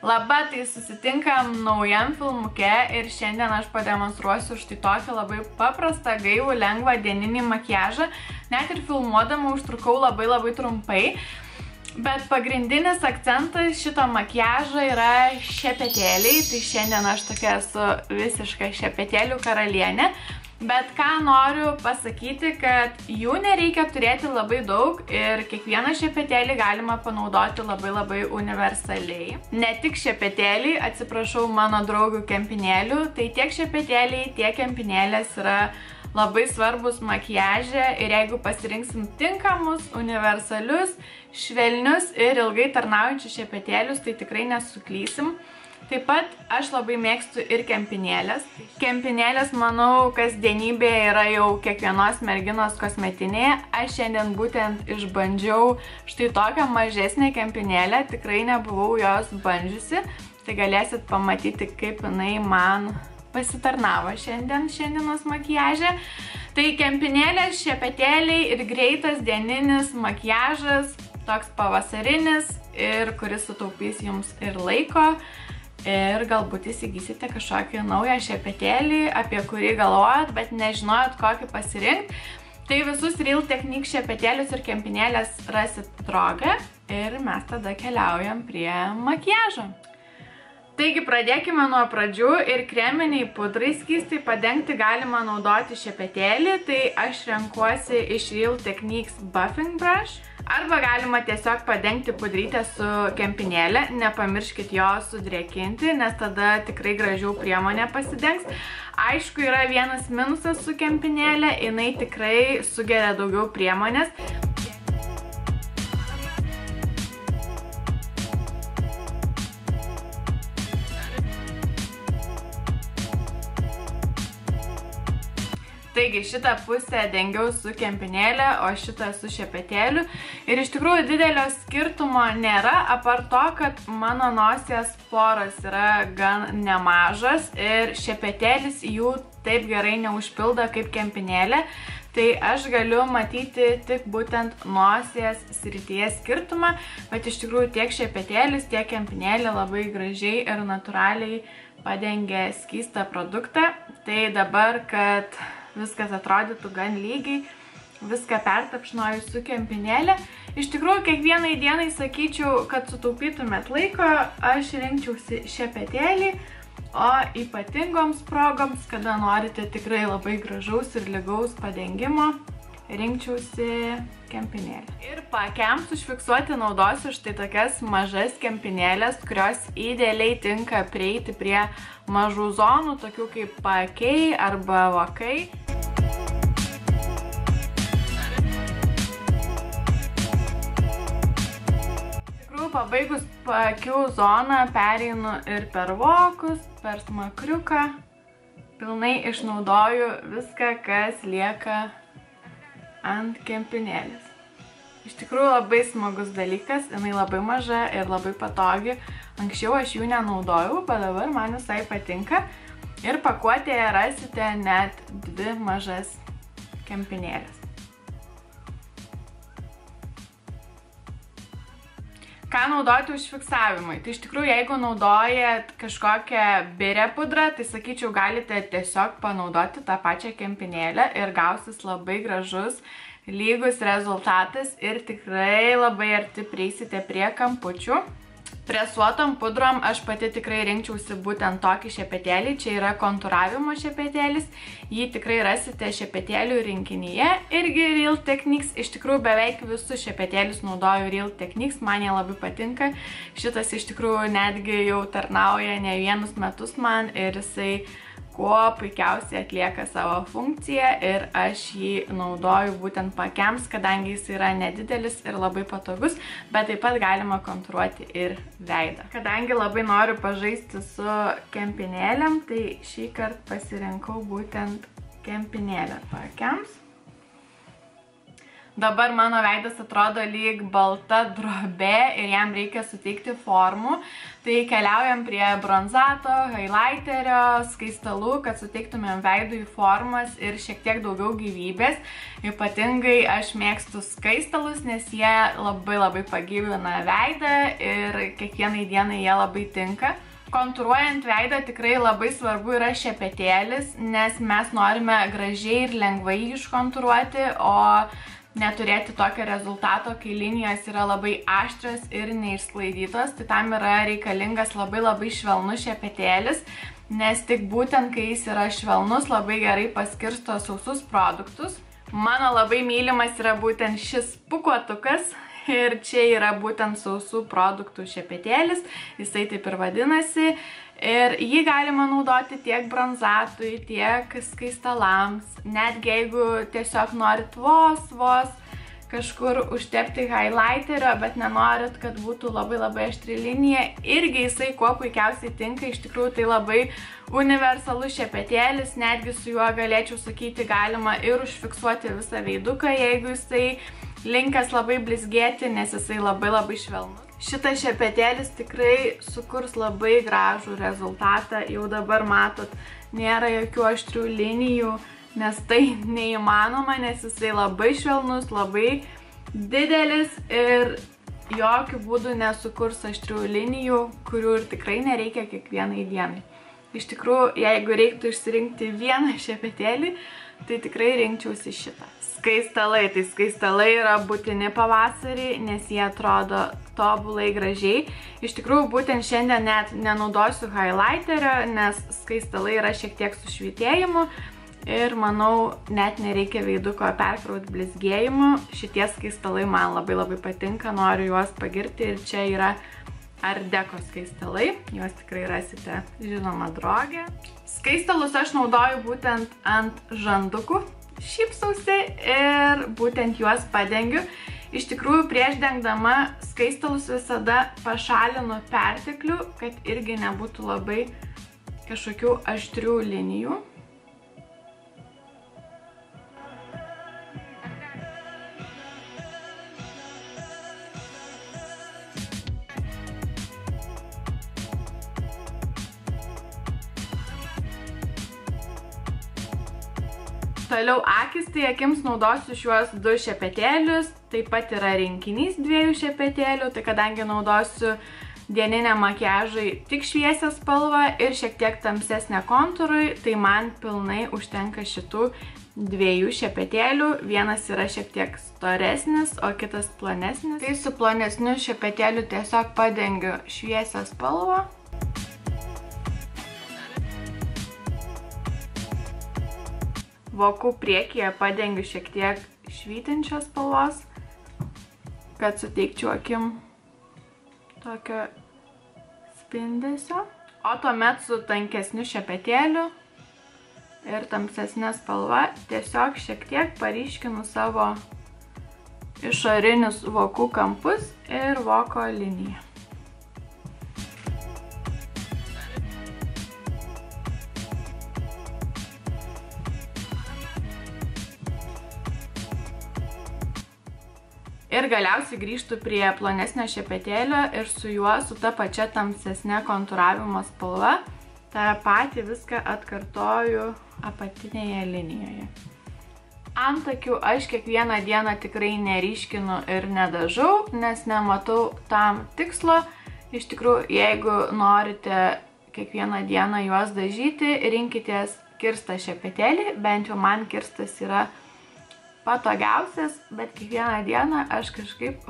Labą, tai susitinkam naujam filmuke ir šiandien aš pademonstruosiu štai tokį labai paprastą, gaivų, lengvą dieninį makiažą. Net ir filmuodama užtrukau labai trumpai. Bet pagrindinis akcentas šito makiažo yra šepetėliai. Tai šiandien aš tokia esu visiška šepetėlių karalienė. Bet ką noriu pasakyti, kad jų nereikia turėti labai daug ir kiekvieną šepetėlį galima panaudoti labai universaliai. Ne tik šepetėliai, atsiprašau mano draugių kempinėlių, tai tiek šepetėliai, tiek kempinėlės yra labai svarbus makiaže ir jeigu pasirinksim tinkamus, universalius, švelnius ir ilgai tarnaujančius šepetėlius, tai tikrai nesuklysim. Taip pat aš labai mėgstu ir kempinėlės. Kempinėlės, manau, kasdienybėje yra jau kiekvienos merginos kosmetinėje. Aš šiandien būtent išbandžiau štai tokią mažesnę kempinėlę, tikrai nebuvau jos bandžiusi. Tai galėsit pamatyti, kaip jinai man pasitarnavo šiandienos makiaže. Tai kempinėlės, šepetėliai ir greitas dieninis makiažas, toks pavasarinis ir kuris sutaupys jums ir laiko. Ir galbūt įsigysite kažkokį naują šepetėlį, apie kurį galvojat, bet nežinojot kokį pasirinkti. Tai visus Real Technique šepetėlius ir kempinėlės rasit drauge ir mes tada keliaujam prie makiažo. Taigi pradėkime nuo pradžių ir kreminiai pudrai skystai padengti galima naudoti šepetėlį, tai aš renkuosi iš Real Techniques Buffing Brush. Arba galima tiesiog padengti pudrytę su kempinėlė, nepamirškit jo sudrėkinti, nes tada tikrai gražiau priemonė pasidengs. Aišku, yra vienas minusas su kempinėlė, jinai tikrai sugeria daugiau priemonės. Taigi šitą pusę dengiau su kempinėlė, o šitą su šepetėliu. Ir iš tikrųjų didelio skirtumo nėra, apart to, kad mano nosies poros yra gan nemažas ir šepetėlis jų taip gerai neužpildo kaip kempinėlė. Tai aš galiu matyti tik būtent nosies srityje skirtumą, bet iš tikrųjų tiek šepetėlis, tiek kempinėlė labai gražiai ir natūraliai padengia skystą produktą. Tai dabar, kad viskas atrodytų gan lygiai, viską pertapšnoju su kempinėlė. Iš tikrųjų, kiekvienai dienai sakyčiau, kad sutaupytumėt laiko, aš rinkčiausi šepetėlį, o ypatingoms progoms, kada norite tikrai labai gražaus ir lygaus padengimo, rinkčiausi kempinėlį. Ir paakiams užfiksuoti naudosiu štai tokias mažas kempinėlės, kurios idealiai tinka prieiti prie mažų zonų, tokių kaip paakiai arba vokai. Pabaigus paakių zoną pereinu ir per vokus, per smakriuką. Pilnai išnaudoju viską, kas lieka ant kempinėlės. Iš tikrųjų labai smagus dalykas, jinai labai maža ir labai patogi. Anksčiau aš jų nenaudojau, bet dabar man visai patinka. Ir pakuotėje rasite net 2 mažas kempinėlės. Ką naudoti užfiksavimui? Tai iš tikrųjų, jeigu naudojat kažkokią birę pudrą, tai sakyčiau, galite tiesiog panaudoti tą pačią kempinėlę ir gausis labai gražus, lygus rezultatas ir tikrai labai arti prieisite prie kampučių. Presuotom pudrom aš pati tikrai rinkčiausi būtent tokį šepetėlį, čia yra kontūravimo šepetėlis, jį tikrai rasite šepetėlių rinkinyje, irgi Real Techniques, iš tikrųjų beveik visus šepetėlius naudoju Real Techniques, man jie labai patinka, šitas iš tikrųjų netgi jau tarnauja ne vienus metus man ir jisai kuo puikiausiai atlieka savo funkciją ir aš jį naudoju būtent paakiams, kadangi jis yra nedidelis ir labai patogus, bet taip pat galima kontūruoti ir veidą. Kadangi labai noriu pažaisti su kempinėlėm, tai šį kartą pasirinkau būtent kempinėlę paakiams. Dabar mano veidas atrodo lyg balta drobė ir jam reikia suteikti formų. Tai keliaujam prie bronzato, highlighterio, skaistalų, kad suteiktumėm veidui formas ir šiek tiek daugiau gyvybės. Ypatingai aš mėgstu skaistalus, nes jie labai pagyvina veidą ir kiekvienai dienai jie labai tinka. Kontūruojant veidą tikrai labai svarbu yra šepetėlis, nes mes norime gražiai ir lengvai iškontūruoti, o neturėti tokio rezultato, kai linijos yra labai aštrios ir neišsklaidytos, tai tam yra reikalingas labai švelnus šepetėlis, nes tik būtent kai jis yra švelnus, labai gerai paskirsto sausus produktus. Mano labai mylimas yra būtent šis pūkuotukas ir čia yra būtent sausų produktų šepetėlis, jisai taip ir vadinasi. Ir jį galima naudoti tiek bronzatui, tiek skaistalams, netgi jeigu tiesiog norit vos kažkur užtepti highlighterio, bet nenorit, kad būtų labai aštri linija, irgi jisai kuo puikiausiai tinka. Iš tikrųjų tai labai universalus šepetėlis, netgi su juo galėčiau sakyti galima ir užfiksuoti visą veiduką, jeigu jisai linkęs labai blizgėti, nes jisai labai švelnus. Šitas šepetėlis tikrai sukurs labai gražų rezultatą, jau dabar matot, nėra jokių aštrių linijų, nes tai neįmanoma, nes jisai labai švelnus, labai didelis ir jokių būdų nesukurs aštrių linijų, kurių ir tikrai nereikia kiekvienai dienai. Iš tikrųjų, jeigu reiktų išsirinkti vieną šepetėlį, tai tikrai rinkčiausi šitą. Skaistalai. Tai skaistalai yra būtini pavasarį, nes jie atrodo tobulai gražiai. Iš tikrųjų, būtent šiandien net nenaudosiu highlighterio, nes skaistalai yra šiek tiek su švytėjimu ir manau, net nereikia veiduko perkrauti blizgėjimu. Šitie skaistalai man labai patinka, noriu juos pagirti ir čia yra Art Deco skaistalai, juos tikrai rasite, žinoma, Droge. Skaistalus aš naudoju būtent ant žandukų, šypsausi ir būtent juos padengiu. Iš tikrųjų, prieš dengdama skaistalus visada pašalinu perteklių, kad irgi nebūtų labai kažkokių aštrių linijų. Toliau akis, tai akims naudosiu šiuos 2 šepetėlius, taip pat yra rinkinys 2 šepetėlių, tai kadangi naudosiu dieniniam makiažui tik šviesią spalvą ir šiek tiek tamsesnę kontūrui, tai man pilnai užtenka šitų 2 šepetėlių, vienas yra šiek tiek storesnis, o kitas plonesnis. Tai su plonesniu šepetėliu tiesiog padengiu šviesią spalvą. Vokų priekyje padengiu šiek tiek švytinčios spalvos, kad suteikčiau akim tokio spindesio. O tuomet su tankesniu šepetėliu ir tamsesnė spalva tiesiog šiek tiek paryškinu savo išorinius vokų kampus ir voko liniją. Ir galiausiai grįžtu prie plonesnio šepetėlio ir su juo, su ta pačia tamsesnė kontūravimo spalva, tą patį viską atkartoju apatinėje linijoje. Antakių aš kiekvieną dieną tikrai neryškinu ir nedažau, nes nematau tam tikslo. Iš tikrųjų, jeigu norite kiekvieną dieną juos dažyti, rinkitės kirstą šepetėlį, bent jau man kirstas yra patogiausias, bet kiekvieną dieną aš kažkaip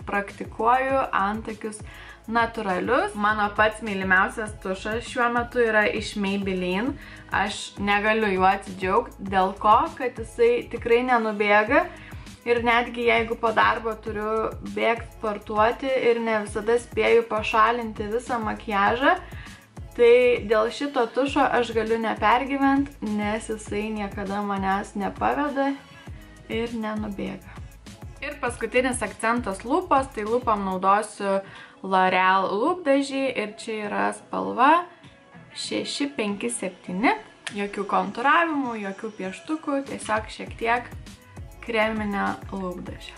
praktikuoju antakius natūralius. Mano pats mylimiausias tušas šiuo metu yra iš Maybelline. Aš negaliu juo atsidžiaugti, dėl ko, kad jisai tikrai nenubėga. Ir netgi jeigu po darbo turiu bėgti sportuoti ir ne visada spėju pašalinti visą makiažą, tai dėl šito tušo aš galiu nepergyventi, nes jisai niekada manęs nepaveda ir nenubėga. Ir paskutinis akcentas lūpos, tai lūpom naudosiu L'Oreal lūpdažį ir čia yra spalva 657, jokių kontūravimų, jokių pieštukų, tiesiog šiek tiek kreminę lūpdažį.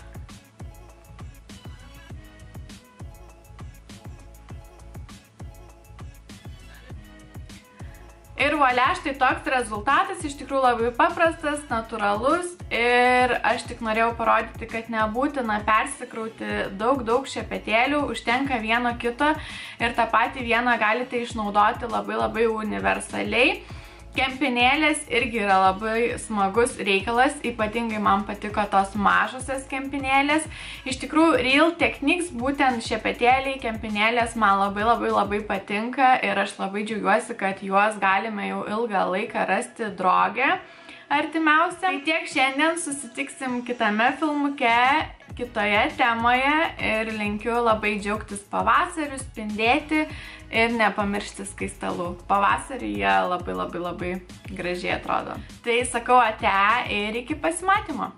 Ir volia, štai toks rezultatas, iš tikrųjų labai paprastas, natūralus ir aš tik norėjau parodyti, kad nebūtina persikrauti daug šepetėlių, užtenka vieno kito ir tą patį vieną galite išnaudoti labai universaliai. Kempinėlės irgi yra labai smagus reikalas, ypatingai man patiko tos mažosios kempinėlės. Iš tikrųjų, Real Techniques, būtent šepetėliai, kempinėlės man labai patinka ir aš labai džiaugiuosi, kad juos galime jau ilgą laiką rasti Droge artimiausia. Tai tiek šiandien, susitiksim kitame filmuke, kitoje temoje ir linkiu labai džiaugtis pavasariu, spindėti ir nepamiršti skaistalų. Pavasarį jie labai gražiai atrodo. Tai sakau ate ir iki pasimatymo.